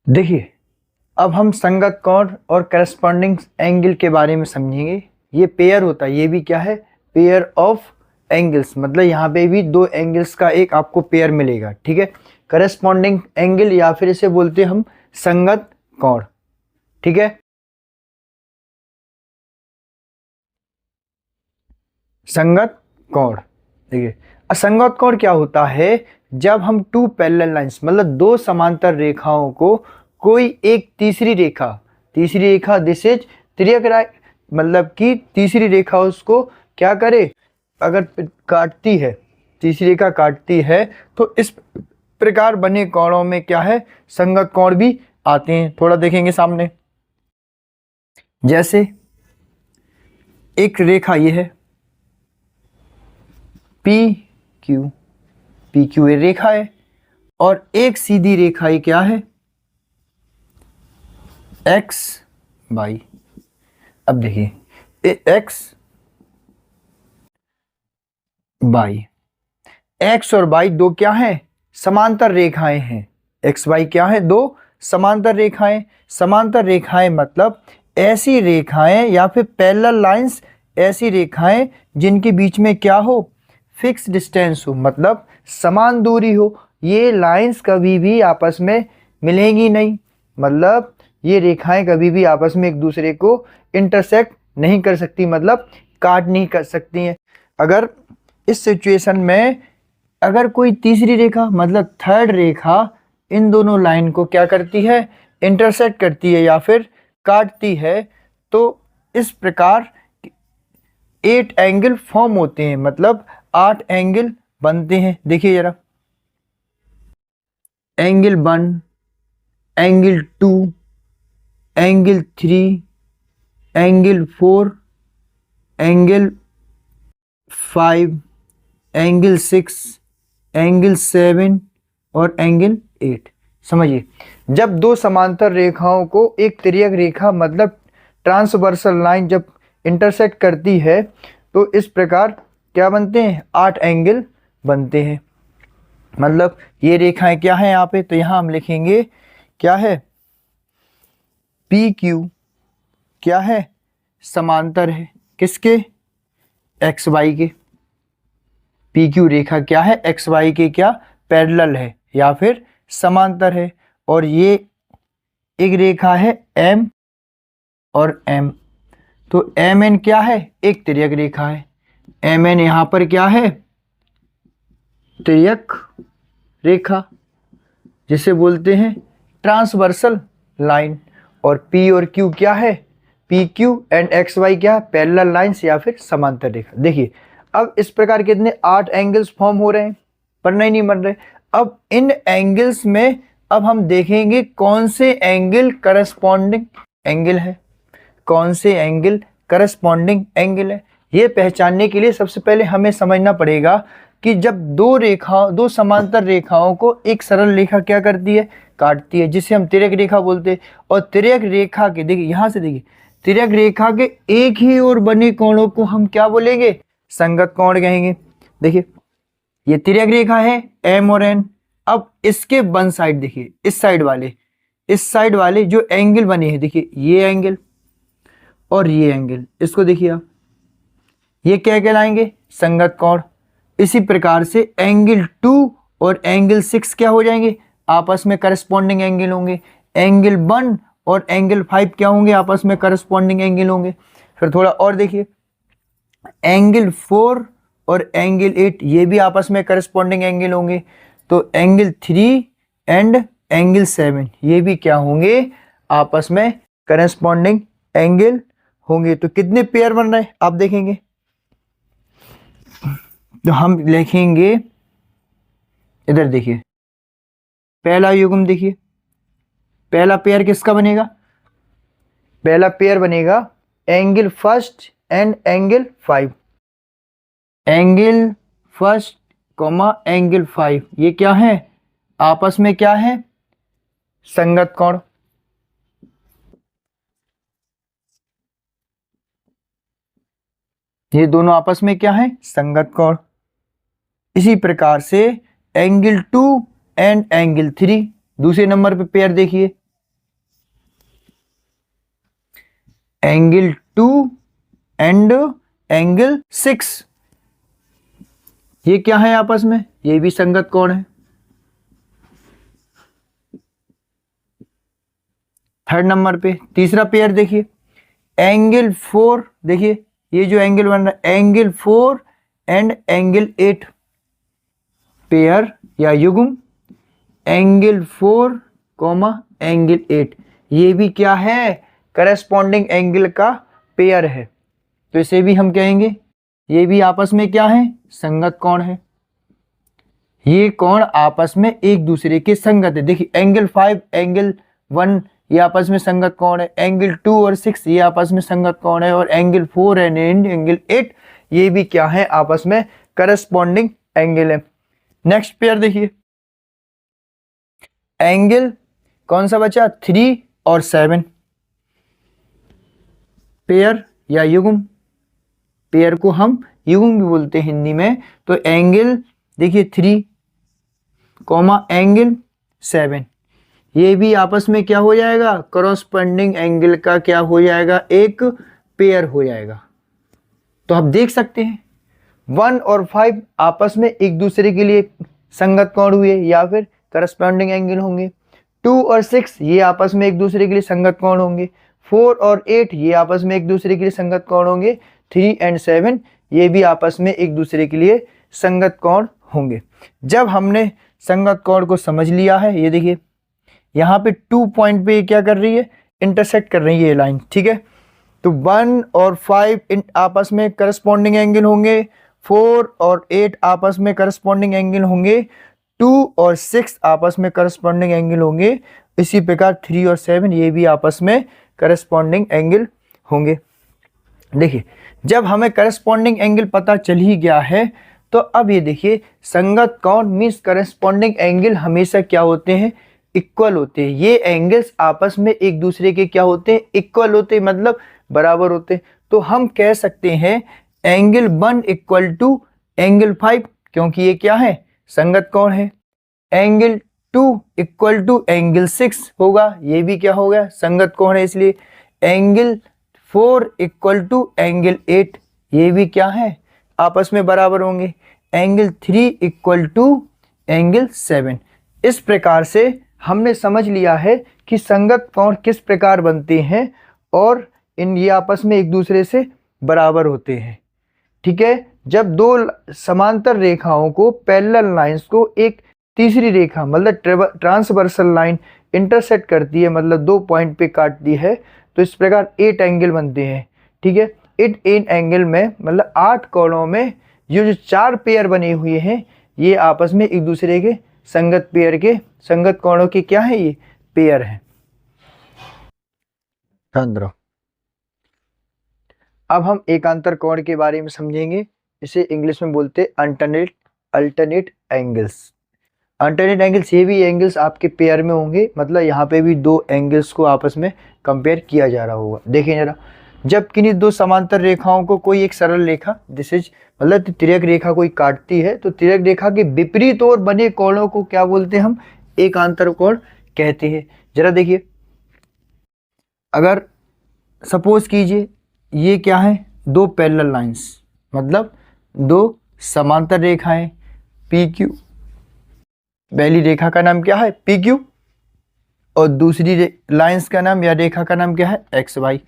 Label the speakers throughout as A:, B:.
A: देखिए, अब हम संगत कोण और करस्पॉन्डिंग एंगल के बारे में समझेंगे। ये पेयर होता है, ये भी क्या है, पेयर ऑफ एंगल्स, मतलब यहाँ पे भी दो एंगल्स का एक आपको पेयर मिलेगा, ठीक है। करस्पॉन्डिंग एंगल या फिर इसे बोलते हैं हम संगत कोण, ठीक है। संगत कोण, देखिए असंगत कोण क्या होता है, जब हम टू पैरेलल लाइंस मतलब दो समांतर रेखाओं को कोई एक तीसरी रेखा दिस इज तिर्यक, मतलब कि तीसरी रेखा उसको क्या करे, अगर काटती है, तीसरी रेखा काटती है, तो इस प्रकार बने कोणों में क्या है, संगत कोण भी आते हैं। थोड़ा देखेंगे सामने, जैसे एक रेखा ये है पी क्यू ये रेखा है, और एक सीधी रेखा ये क्या है, एक्स वाई। अब देखिए एक्स वाई, एक्स और वाई दो क्या हैं, समांतर रेखाएं हैं। एक्स वाई क्या है, दो समांतर रेखाएं। समांतर रेखाएं मतलब ऐसी रेखाएं या फिर पैरेलल लाइंस, ऐसी रेखाएं जिनके बीच में क्या हो, फिक्स डिस्टेंस हो, मतलब समान दूरी हो। ये लाइंस कभी भी आपस में मिलेंगी नहीं, मतलब ये रेखाएं कभी भी आपस में एक दूसरे को इंटरसेक्ट नहीं कर सकती, मतलब काट नहीं कर सकती हैं। अगर इस सिचुएशन में अगर कोई तीसरी रेखा मतलब थर्ड रेखा इन दोनों लाइन को क्या करती है, इंटरसेक्ट करती है या फिर काटती है, तो इस प्रकार 8 एंगल फॉर्म होते हैं, मतलब 8 एंगल बनते हैं। देखिए जरा, angle 1, angle 2, angle 3, angle 4, angle 5, angle 6, angle 7 और एंगल 8। समझिए, जब दो समांतर रेखाओं को एक तिर्यक रेखा मतलब ट्रांसवर्सल लाइन जब इंटरसेक्ट करती है, तो इस प्रकार क्या बनते हैं, 8 एंगल बनते हैं। मतलब ये रेखाएं क्या है यहाँ पे, तो यहाँ हम लिखेंगे क्या है, पी क्यू क्या है, समांतर है किसके, एक्स वाई के। पी क्यू रेखा क्या है, एक्स वाई के क्या पैरेलल है या फिर समांतर है। और ये एक रेखा है एम और एम, तो एम एन क्या है, एक तिर्यक रेखा है। एम एन यहाँ पर क्या है, तिर्यक रेखा, जिसे बोलते हैं ट्रांसवर्सल लाइन। और पी और क्यू क्या है, P Q and X Y क्या है, पैरेलल लाइंस या फिर समांतर रेखा। देखिए अब इस प्रकार कितने 8 एंगल्स फॉर्म हो रहे हैं, पर नहीं बन रहे। अब इन एंगल्स में अब हम देखेंगे कौन से एंगल करस्पॉन्डिंग एंगल है, कौन से एंगल करस्पॉन्डिंग एंगल है। ये पहचानने के लिए सबसे पहले हमें समझना पड़ेगा कि जब दो समांतर रेखाओं को एक सरल रेखा क्या करती है, काटती है, जिसे हम तिर्यक रेखा बोलते हैं। और तिर्यक रेखा के, देखिए यहाँ से देखिए, तिर्यक रेखा के एक ही ओर बने कोणों को हम क्या बोलेंगे, संगत कोण कहेंगे। देखिए ये तिर्यक रेखा है एम और एन। अब इसके वन साइड देखिए, इस साइड वाले जो एंगल बने हैं, देखिए ये एंगल और ये एंगल, इसको देखिए आप, ये क्या कहलाएंगे, संगत कोण। इसी प्रकार से एंगल 2 और एंगल 6 क्या हो जाएंगे, आपस में करस्पॉन्डिंग एंगल होंगे। एंगल 1 और एंगल 5 क्या होंगे, आपस में करस्पॉन्डिंग एंगल होंगे। फिर थोड़ा और देखिए, एंगल 4 और एंगल 8 ये भी आपस में करस्पॉन्डिंग एंगल होंगे। तो एंगल 3 एंड एंगल 7 ये भी क्या होंगे, आपस में करस्पॉन्डिंग एंगल होंगे। तो कितने पेयर बन रहे हैं आप देखेंगे, तो हम लिखेंगे, इधर देखिए पहला युग्म, देखिए पहला पेयर किसका बनेगा, पहला पेयर बनेगा angle first and angle 5। Angle first comma angle 5 ये क्या है, आपस में क्या है, संगत कोण। ये दोनों आपस में क्या है, संगत कोण। इसी प्रकार से एंगल 2 एंड एंगल 3 दूसरे नंबर पे पेयर देखिए, एंगल 2 एंड एंगल 6, ये क्या है आपस में, ये भी संगत कोण है। थर्ड नंबर पे तीसरा पेयर देखिए, एंगल 4, देखिए ये जो एंगल बन रहा है एंगल 4 एंड एंगल 8, पेयर या युग्म एंगल 4 कॉमा एंगल 8, ये भी क्या है, करस्पॉन्डिंग एंगल का पेयर है। तो इसे भी हम कहेंगे ये भी आपस में क्या है, संगत कोण है। ये कोण आपस में एक दूसरे के संगत है। देखिए एंगल 5 एंगल 1 ये आपस में संगत कोण है, एंगल 2 और 6 ये आपस में संगत कोण है, और एंगल 4 एंड एंगल 8 ये भी क्या है, आपस में करस्पॉन्डिंग एंगल है। नेक्स्ट पेयर देखिए, एंगल कौन सा बचा, 3 और 7, पेयर या युग्म, पेयर को हम युग्म भी बोलते हैं हिंदी में। तो एंगल देखिए 3 कॉमा एंगल 7, ये भी आपस में क्या हो जाएगा, करस्पॉन्डिंग एंगल का क्या हो जाएगा, एक पेयर हो जाएगा। तो आप देख सकते हैं 1 और 5 आपस में एक दूसरे के लिए संगत कोण हुए या फिर करस्पॉन्डिंग एंगल होंगे। 2 और 6 ये आपस में एक दूसरे के लिए संगत कोण होंगे। 4 और 8 ये आपस में एक दूसरे के लिए संगत कोण होंगे। 3 एंड 7 ये भी आपस में एक दूसरे के लिए संगत कोण होंगे। जब हमने संगत कोण को समझ लिया है, ये देखिए यहाँ पे 2 पॉइंट पे क्या कर रही है, इंटरसेक्ट कर रही है ये लाइन, ठीक है। तो 1 और 5 आपस में करस्पॉन्डिंग एंगल होंगे, 4 और 8 आपस में करस्पॉन्डिंग एंगल होंगे, 2 और 6 आपस में करस्पॉन्डिंग एंगल होंगे। इसी प्रकार 3 और 7 ये भी आपस में करस्पॉन्डिंग एंगल होंगे। देखिए जब हमें करस्पॉन्डिंग एंगल पता चल ही गया है, तो अब ये देखिए संगत कोण मीन्स करस्पॉन्डिंग एंगल हमेशा क्या होते हैं, इक्वल होते हैं। ये एंगल्स आपस में एक दूसरे के क्या होते हैं, इक्वल होते हैं, मतलब बराबर होते हैं। तो हम कह सकते हैं एंगल 1 इक्वल टू एंगल 5, क्योंकि ये क्या है, संगत कोण है। एंगल 2 इक्वल टू एंगल 6 होगा, ये भी क्या होगा, संगत कोण है, इसलिए एंगल 4 इक्वल टू एंगल 8 ये भी क्या है, आपस में बराबर होंगे। Angle 3 equal to angle 7। इस प्रकार से हमने समझ लिया है कि संगत कोण किस प्रकार बनते हैं और ये आपस में एक दूसरे से बराबर होते हैं, ठीक है। जब दो समांतर रेखाओं को, पैरेलल लाइंस को एक तीसरी रेखा मतलब ट्रांसवर्सल लाइन इंटरसेक्ट करती है, मतलब 2 पॉइंट पे काटती है, तो इस प्रकार 8 एंगल बनते हैं, ठीक है। 8 एंगल में मतलब 8 कोणों में ये जो 4 पेयर बने हुए हैं, ये आपस में एक दूसरे के संगत पेयर के, संगत कोणों के क्या है, ये पेयर है। अब हम एकांतर कोण के बारे में समझेंगे। इसे इंग्लिश में बोलते हैं अल्टरनेट एंगल्स। अल्टरनेट एंगल्स, ये भी एंगल्स आपके पेयर में होंगे, मतलब यहाँ पे भी 2 एंगल्स को आपस में कंपेयर किया जा रहा होगा। देखिए जरा, जब किन्हीं 2 समांतर रेखाओं को कोई एक सरल रेखा मतलब तिर्यक रेखा कोई काटती है, तो तिर्यक रेखा के विपरीत ओर बने कोणों को क्या बोलते हैं, हम एकांतर कोण कहते हैं। जरा देखिए, अगर सपोज कीजिए ये क्या है, 2 पैरेलल लाइंस, मतलब 2 समांतर रेखाएं, पी क्यू, पहली रेखा का नाम क्या है, पी क्यू, और दूसरी लाइंस का नाम या रेखा का नाम क्या है, एक्स वाई।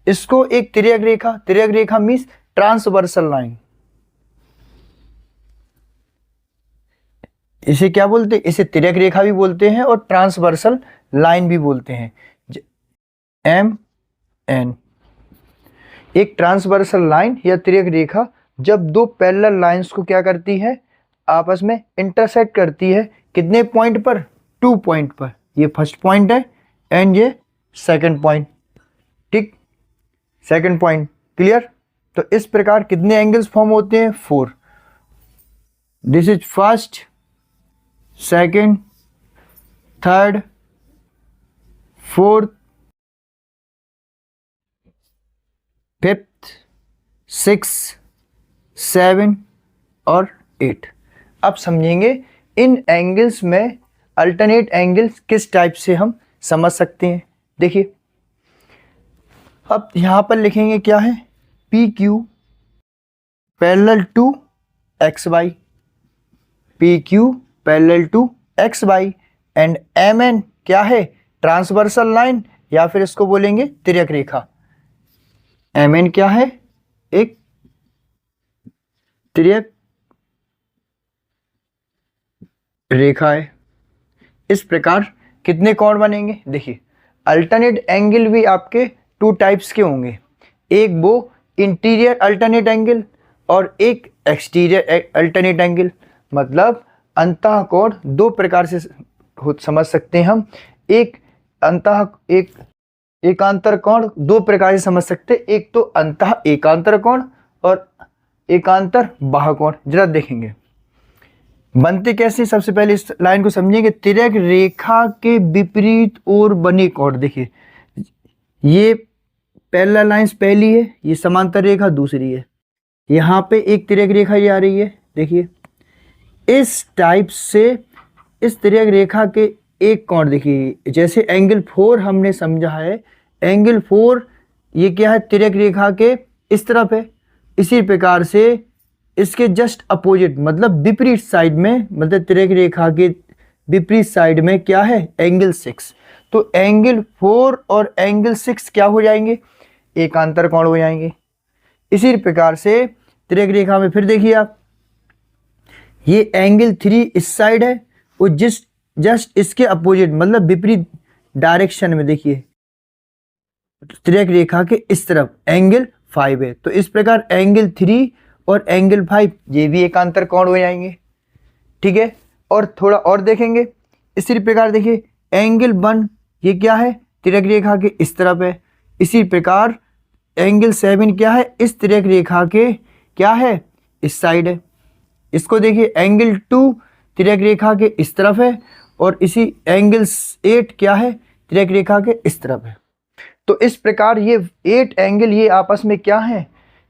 A: इसको एक तिर्यक रेखा मीन्स ट्रांसवर्सल लाइन, इसे क्या बोलते हैं, इसे तिर्यक रेखा भी बोलते हैं और ट्रांसवर्सल लाइन भी बोलते हैं, एम एन। एक ट्रांसवर्सल लाइन या तिर्यक रेखा जब 2 पैरेलल लाइंस को क्या करती है, आपस में इंटरसेक्ट करती है, कितने पॉइंट पर, 2 पॉइंट पर। ये फर्स्ट पॉइंट है एंड ये सेकंड पॉइंट, ठीक, सेकंड पॉइंट, क्लियर। तो इस प्रकार कितने एंगल्स फॉर्म होते हैं, 4। This is first, second, third, fourth, fifth, 6, 7 और 8। अब समझेंगे इन एंगल्स में अल्टरनेट एंगल्स किस टाइप से हम समझ सकते हैं। देखिए अब यहाँ पर लिखेंगे क्या है, P Q parallel to X Y, P Q parallel to X Y, and M N क्या है, ट्रांसवर्सल लाइन या फिर इसको बोलेंगे तिर्यक रेखा। एम एन क्या है, एक तिर्यक रेखा है। इस प्रकार कितने कोण बनेंगे, देखिए अल्टरनेट एंगल भी आपके टू टाइप्स के होंगे, एक वो इंटीरियर अल्टरनेट एंगल और एक एक्सटीरियर अल्टरनेट एंगल। मतलब अंतः कोण दो प्रकार से समझ सकते हैं हम, एक एकांतर कोण दो प्रकार से समझ सकते हैं, एक तो अंतः एकांतर कोण और एकांतर बाह्य कोण। जरा देखेंगे बनते कैसे, सबसे पहले इस लाइन को समझेंगे। तिर्यक रेखा के विपरीत ओर बने कोण, देखिए ये पैरेलल लाइंस पहली है, ये समांतर रेखा दूसरी है, यहाँ पे एक तिर्यक रेखा ये आ रही है, देखिए इस टाइप से इस तिर्यक रेखा के एक कोण, देखिए जैसे एंगल 4 हमने समझा है, एंगल 4 ये क्या है, तिर्यक रेखा के इस तरफ है, इसी प्रकार से इसके जस्ट अपोजिट मतलब विपरीत साइड में, मतलब तिर्यक रेखा के विपरीत साइड में क्या है, एंगल 6। तो एंगल 4 और एंगल 6 क्या हो जाएंगे, एकांतर कोण हो जाएंगे। इसी प्रकार से तिर्यक रेखा में फिर देखिए आप, ये एंगल 3 इस साइड है और जस्ट इसके अपोजिट मतलब विपरीत डायरेक्शन में देखिए तिर्यक रेखा के इस तरफ एंगल 5 है। तो इस प्रकार एंगल 3 और एंगल 5 ये भी एकांतर कोण हो जाएंगे, ठीक है। और थोड़ा और देखेंगे, इसी प्रकार देखिए एंगल 1 ये क्या है, तिर्यक रेखा के इस तरफ है, इसी प्रकार एंगल 7 क्या है, इस तिर्यक रेखा के क्या है, इस साइड है। इसको देखिए एंगल 2 तिर्यक रेखा के इस तरफ है और इसी एंगल 8 क्या है, तिर्यक रेखा के इस तरफ है। तो इस प्रकार ये 8 एंगल ये आपस में क्या है,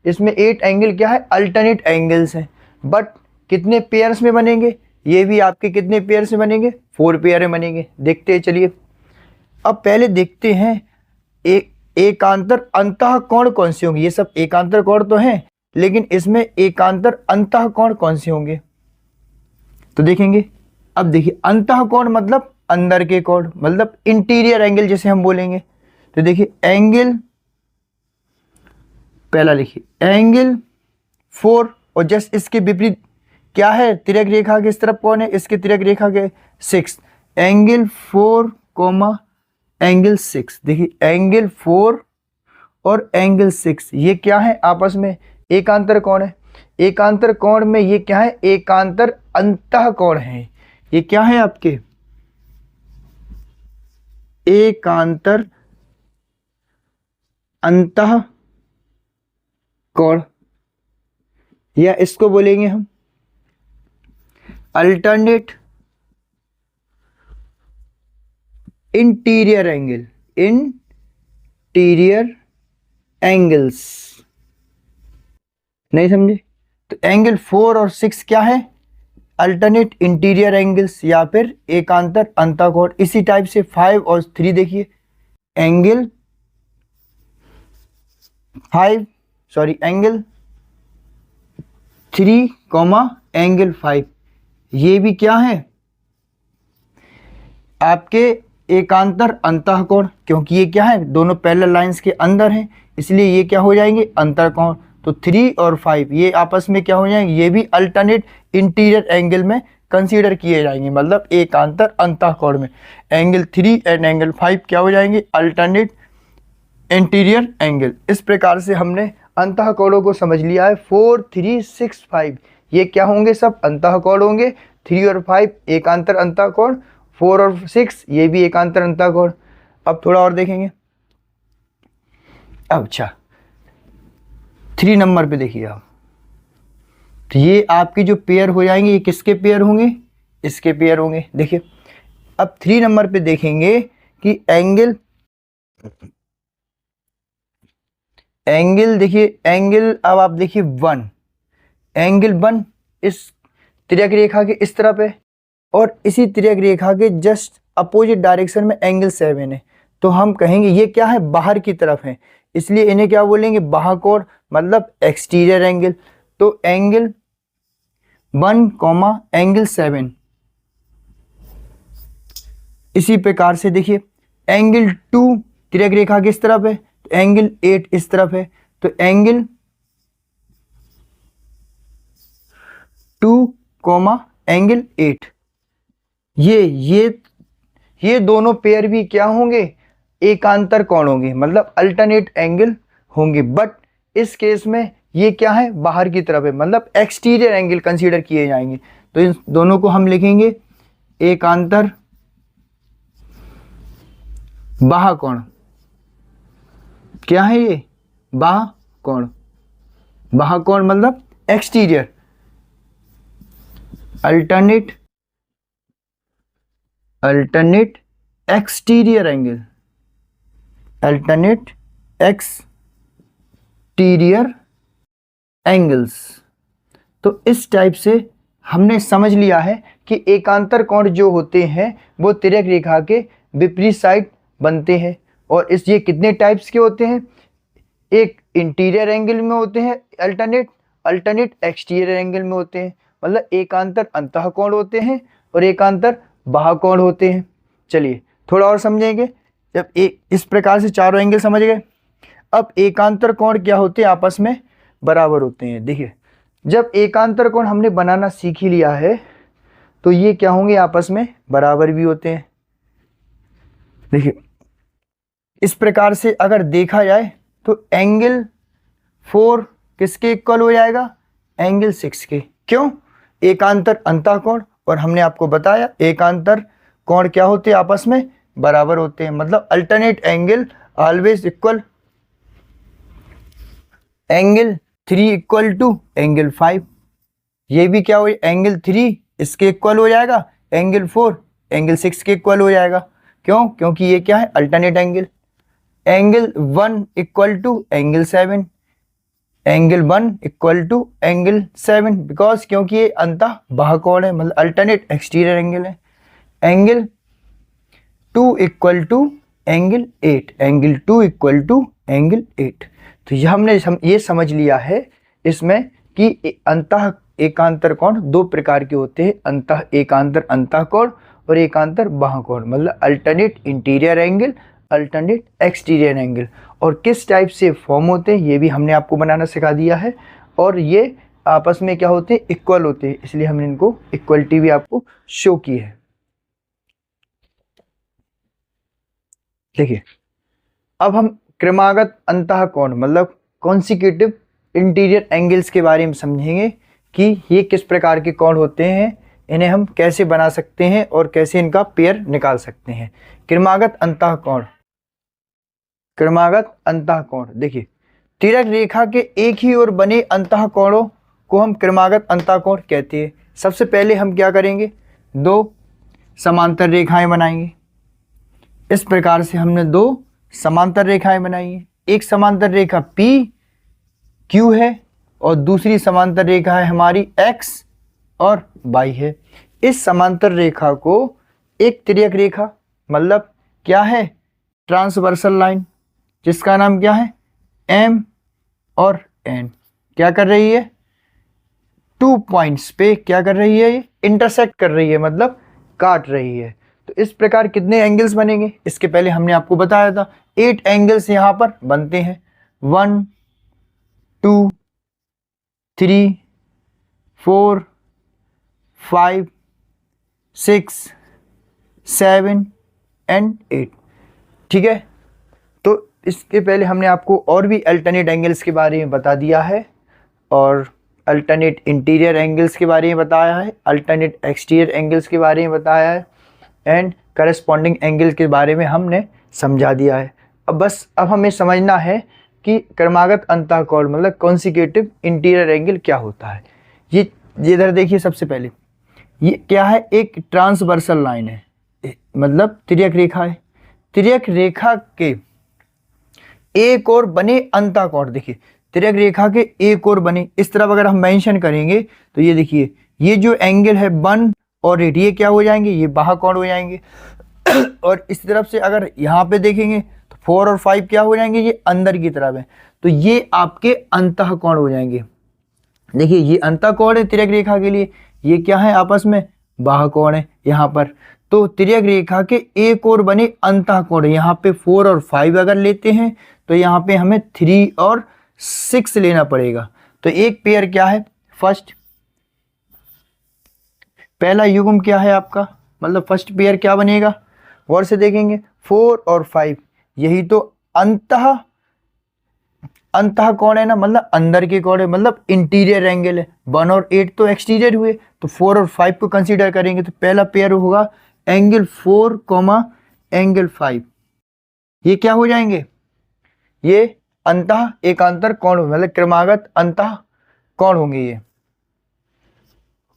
A: इसमें 8 एंगल क्या है, अल्टरनेट एंगल्स हैं। बट कितने पेयर्स में बनेंगे, ये भी आपके कितने पेयर से बनेंगे, 4 पेयर में बनेंगे। देखते हैं चलिए। अब पहले देखते हैं एकांतर अंतः कोण कौन से होंगे। ये सब एकांतर कोण तो हैं, लेकिन इसमें एकांतर अंतः कोण कौन से होंगे तो देखेंगे। अब देखिए अंतः कोण मतलब अंदर के कोण, मतलब इंटीरियर एंगल जैसे हम बोलेंगे। तो देखिए एंगल पहला लिखिए एंगल 4 और जस्ट इसके विपरीत क्या है, तिर्यक रेखा के इस तरफ कौन है, इसके तिर्यक रेखा के 6, एंगल 4 कोमा एंगल 6। देखिए एंगल 4 और एंगल 6 ये क्या है, आपस में एकांतर कोण है। एकांतर कोण में ये क्या है, एकांतर अंतः कोण है। ये क्या है आपके एकांतर अंतः कोण, या इसको बोलेंगे हम alternate interior angle, interior angles. नहीं समझे, तो एंगल 4 और 6 क्या है, अल्टरनेट इंटीरियर एंगल्स या फिर एकांतर अंतः कोण। इसी टाइप से 5 और 3 देखिए एंगल 3 कॉमा एंगल 5 ये भी क्या है आपके एकांतर अंतः कोण, क्योंकि ये क्या है दोनों पैरेलल लाइंस के अंदर हैं, इसलिए ये क्या हो जाएंगे अंतर कोण। तो 3 और 5 ये आपस में क्या हो जाएंगे, ये भी अल्टरनेट इंटीरियर एंगल में कंसीडर किए जाएंगे, मतलब एकांतर अंतः कोण में एंगल 3 एंड एंगल 5 क्या हो जाएंगे, अल्टरनेट इंटीरियर एंगल। इस प्रकार से हमने अंतः कोणों को समझ लिया है। 4, 3, 6, 5 ये क्या होंगे, सब अंतः कोण होंगे। 3 और 5 एकांतर अंतः कोण, 4 और 6 ये भी एकांतर अंतः कोण। अब थोड़ा और देखेंगे। अब अच्छा 3 नंबर पे देखिए आप, तो ये आपकी जो पेयर हो जाएंगे ये किसके पेयर होंगे, इसके पेयर होंगे। देखिए अब 3 नंबर पे देखेंगे कि एंगल देखिए एंगल, अब आप देखिए 1, एंगल 1 इस तिर्यक रेखा के इस तरफ है और इसी तिर्यक रेखा के जस्ट अपोजिट डायरेक्शन में एंगल 7 है। तो हम कहेंगे ये क्या है, बाहर की तरफ है, इसलिए इन्हें क्या बोलेंगे, बाह्य कोण, मतलब एक्सटीरियर एंगल। तो एंगल 1, एंगल 7। इसी प्रकार से देखिए एंगल 2 तिर्यक रेखा किस तरफ है, तो एंगल 8 इस तरफ है। तो एंगल 2, एंगल 8, ये दोनों पेयर भी क्या होंगे, एकांतर कोण होंगे, मतलब अल्टरनेट एंगल होंगे। बट इस केस में ये क्या है, बाहर की तरफ है, मतलब एक्सटीरियर एंगल कंसीडर किए जाएंगे। तो इन दोनों को हम लिखेंगे एकांतर बाह्य कोण। क्या है ये, बाह्य कोण। बाह्य कोण मतलब exterior, alternate exterior angle, alternate exterior angles. तो इस टाइप से हमने समझ लिया है कि एकांतर कोण जो होते हैं वो तिर्यक रेखा के विपरीत साइड बनते हैं। और ये कितने टाइप्स के होते हैं, एक इंटीरियर एंगल में होते हैं अल्टरनेट एक्सटीरियर एंगल में होते हैं, मतलब एकांतर अंतः कोण होते हैं और एकांतर बाह्य कोण होते हैं। चलिए थोड़ा और समझेंगे। जब इस प्रकार से चारों एंगल समझ गए, अब एकांतर कोण क्या होते हैं, आपस में बराबर होते हैं। देखिए जब एकांतर कोण हमने बनाना सीख ही लिया है तो ये क्या होंगे, आपस में बराबर भी होते हैं। देखिए इस प्रकार से अगर देखा जाए तो एंगल 4 किसके इक्वल हो जाएगा, एंगल 6 के। क्यों, एकांतर अंतः कोण, और हमने आपको बताया एकांतर कोण क्या होते हैं, आपस में बराबर होते हैं, मतलब alternate angle always equal. Angle 3 equal to angle 5, ये भी क्या हो, एंगल 3 इसके इक्वल हो जाएगा, एंगल 4 एंगल 6 के इक्वल हो जाएगा। क्यों, क्योंकि ये क्या है, alternate angle. Angle 1 equal to angle 7, angle 1 equal to angle 7, because क्योंकि ये अंतः बाह्य कोण है, मतलब अल्टरनेट एक्सटीरियर एंगल है। Angle 2 equal to angle 8, angle 2 equal to angle 8। तो ये हमने ये समझ लिया है इसमें कि अंतः एकांतर कोण दो प्रकार के होते हैं, अंतः एकांतर अंतः कोण और एकांतर बाह्य कोण, मतलब alternate interior angle, alternate exterior angle. और किस टाइप से फॉर्म होते हैं ये भी हमने आपको बनाना सिखा दिया है। और ये आपस में क्या होते हैं, इक्वल होते हैं, इसलिए हमने इनको इक्वलिटी भी आपको शो की है। देखिए अब हम क्रमागत अंतः कोण मतलब कॉन्सिक्यूटिव इंटीरियर एंगल्स के बारे में समझेंगे कि ये किस प्रकार के कोण होते हैं, इन्हें हम कैसे बना सकते हैं और कैसे इनका पेयर निकाल सकते हैं। क्रमागत अंतः कोण, क्रमागत अंतः कोण, देखिए तिर्यक रेखा के एक ही ओर बने अंतः कोणों को हम क्रमागत अंतः कोण कहते हैं। सबसे पहले हम क्या करेंगे, दो समांतर रेखाएं बनाएंगे। इस प्रकार से हमने दो समांतर रेखाएं बनाई है। एक समांतर रेखा पी क्यू है और दूसरी समांतर रेखा है हमारी एक्स और वाई है। इस समांतर रेखा को एक तिर्यक रेखा मतलब क्या है, ट्रांसवर्सल लाइन, जिसका नाम क्या है, एम और एन, क्या कर रही है, 2 पॉइंट्स पे क्या कर रही है, ये इंटरसेक्ट कर रही है, मतलब काट रही है। तो इस प्रकार कितने एंगल्स बनेंगे, इसके पहले हमने आपको बताया था 8 एंगल्स यहाँ पर बनते हैं। 1 2 3 4 5 6 7 एंड 8, ठीक है। तो इसके पहले हमने आपको और भी अल्टरनेट एंगल्स के बारे में बता दिया है और अल्टरनेट इंटीरियर एंगल्स के बारे में बताया है, अल्टरनेट एक्सटीरियर एंगल्स के बारे में बताया है एंड करस्पॉन्डिंग एंगल के बारे में हमने समझा दिया है। अब हमें समझना है कि क्रमागत अंतः कोण मतलब कॉन्सिक्यूटिव इंटीरियर एंगल क्या होता है। ये इधर देखिए, सबसे पहले ये क्या है, एक ट्रांसवर्सल लाइन है, मतलब तिर्यक रेखा है। तिर्यक रेखा के एक और बने अंतः कोण, देखिए तिर्यक रेखा के एक और बने, इस तरफ अगर हम मेंशन करेंगे तो ये देखिए ये जो एंगल है 1 और 8 ये क्या हो जाएंगे, ये बाह्य कोण हो जाएंगे। और इस तरफ से अगर यहाँ पे देखेंगे तो 4 और 5 क्या हो जाएंगे, ये अंदर की तरफ है, तो ये आपके अंतः कोण हो जाएंगे। देखिए ये अंतः कोण है तिर्यक रेखा के लिए, ये क्या है आपस में बाह्य कोण है यहाँ पर। तो तिर्यक रेखा के एक और बने अंतः कोण, यहाँ पे 4 और 5 अगर लेते हैं तो यहाँ पे हमें 3 और 6 लेना पड़ेगा। तो एक पेयर क्या है, फर्स्ट पहला युग्म क्या है आपका, मतलब फर्स्ट पेयर क्या बनेगा, गौर से देखेंगे 4 और 5, यही तो अंतः कोण है ना, मतलब अंदर के कोण है, मतलब इंटीरियर एंगल है। 1 और 8 तो एक्सटीरियर हुए, तो 4 और 5 को कंसीडर करेंगे तो पहला पेयर होगा एंगल 4, एंगल 5, ये क्या हो जाएंगे, ये अंतः एकांतर कोण, मतलब क्रमागत अंतः कोण होंगे ये।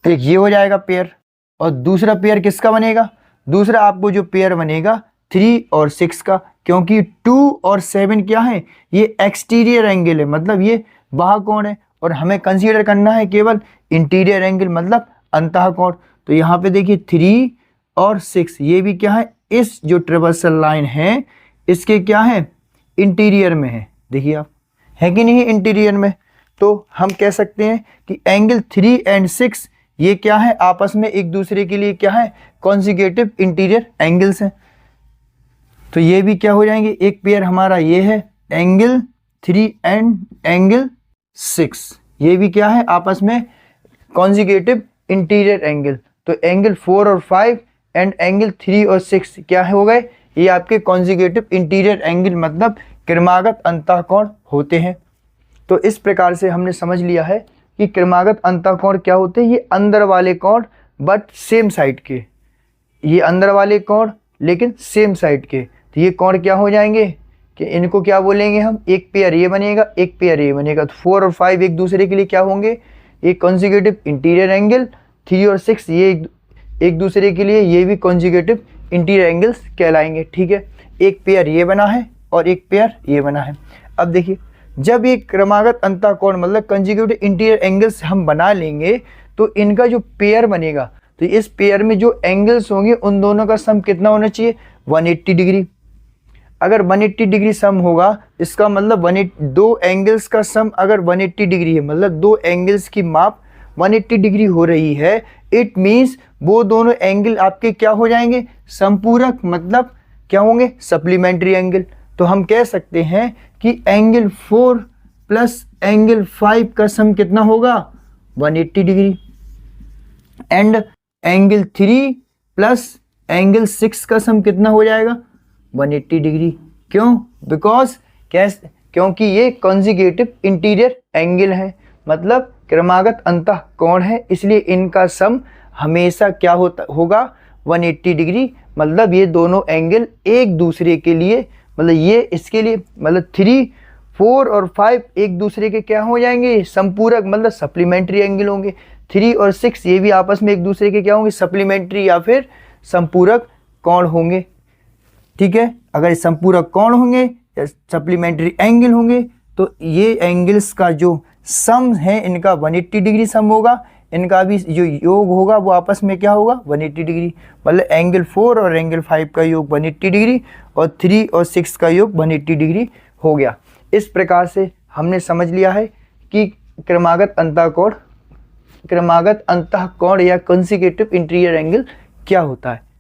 A: एक ये हो जाएगा पेयर। और दूसरा पेयर किसका बनेगा, दूसरा आपको जो पेयर बनेगा 3 और 6 का, क्योंकि 2 और 7 क्या है, ये एक्सटीरियर एंगल है, मतलब ये बाह्य कोण है, और हमें कंसीडर करना है केवल इंटीरियर एंगल, मतलब अंतः कोण। तो यहाँ पे देखिए 3 और 6 ये भी क्या है, इस जो ट्रावर्सल लाइन है इसके क्या है, इंटीरियर में है। देखिए आप, है कि नहीं इंटीरियर में। तो हम कह सकते हैं कि एंगल 3 एंड 6 ये क्या है, आपस में एक दूसरे के लिए क्या है, कॉन्जुगेटिव इंटीरियर एंगल्स हैं। तो ये भी क्या हो जाएंगे, एक पेयर हमारा ये है एंगल 3 एंड एंगल 6, ये भी क्या है आपस में कॉन्जुगेटिव इंटीरियर एंगल। तो एंगल 4 और 5 एंड एंगल 3 और 6 क्या हो गए, ये आपके कॉन्जुगेटिव इंटीरियर एंगल, मतलब क्रमागत अंतः कोण होते हैं। तो इस प्रकार से हमने समझ लिया है कि क्रमागत अंतः कोण क्या होते हैं, ये अंदर वाले कोण बट सेम साइड के, ये अंदर वाले कोण लेकिन सेम साइड के। तो ये कोण क्या हो जाएंगे कि इनको क्या बोलेंगे हम, एक पेयर ये बनेगा, एक पेयर ये बनेगा। तो 4 और 5 एक दूसरे के लिए क्या होंगे, एक कॉन्जुगेटिव इंटीरियर एंगल, 3 और 6 ये एक दूसरे के लिए ये भी कॉन्जुगेटिव इंटीरियर एंगल्स कहलाएंगे। ठीक है, एक पेयर ये बना है और एक पेयर ये बना है। अब देखिए जब ये क्रमागत अंतः कोण मतलब कॉन्जुगेटिव इंटीरियर एंगल्स हम बना लेंगे तो इनका जो पेयर बनेगा, तो इस पेयर में जो एंगल्स होंगे उन दोनों का सम कितना होना चाहिए, 180 डिग्री। अगर 180 डिग्री सम होगा इसका मतलब 2 एंगल्स का सम अगर 180 डिग्री है, मतलब 2 एंगल्स की माप 180 डिग्री हो रही है, इट मीन्स वो दोनों एंगल आपके क्या हो जाएंगे, समपूरक, मतलब क्या होंगे, सप्लीमेंट्री एंगल। तो हम कह सकते हैं कि एंगल 4 प्लस एंगल 5 का सम कितना होगा, 180 degree, and angle 3 plus angle 6 का सम कितना हो जाएगा, 180 डिग्री। क्यों, बिकॉज क्योंकि ये कॉन्जुगेटिव इंटीरियर एंगल है, मतलब क्रमागत अंतः कोण है, इसलिए इनका सम हमेशा क्या होगा, 180 डिग्री। मतलब ये दोनों एंगल एक दूसरे के लिए, मतलब ये इसके लिए, मतलब 3, 4 और 5 एक दूसरे के क्या हो जाएंगे, संपूरक, मतलब सप्लीमेंट्री एंगल होंगे। 3 और 6 ये भी आपस में एक दूसरे के क्या होंगे, सप्लीमेंट्री या फिर संपूरक कोण होंगे। ठीक है, अगर संपूरक कोण होंगे या सप्लीमेंट्री एंगल होंगे तो ये एंगल्स का जो सम है इनका 180 डिग्री सम होगा, इनका भी जो योग होगा वो आपस में क्या होगा, 180 डिग्री। मतलब एंगल 4 और एंगल 5 का योग 180 डिग्री और 3 और 6 का योग 180 डिग्री हो गया। इस प्रकार से हमने समझ लिया है कि क्रमागत अंतः कोण या कॉन्जुगेटिव इंटीरियर एंगल क्या होता है।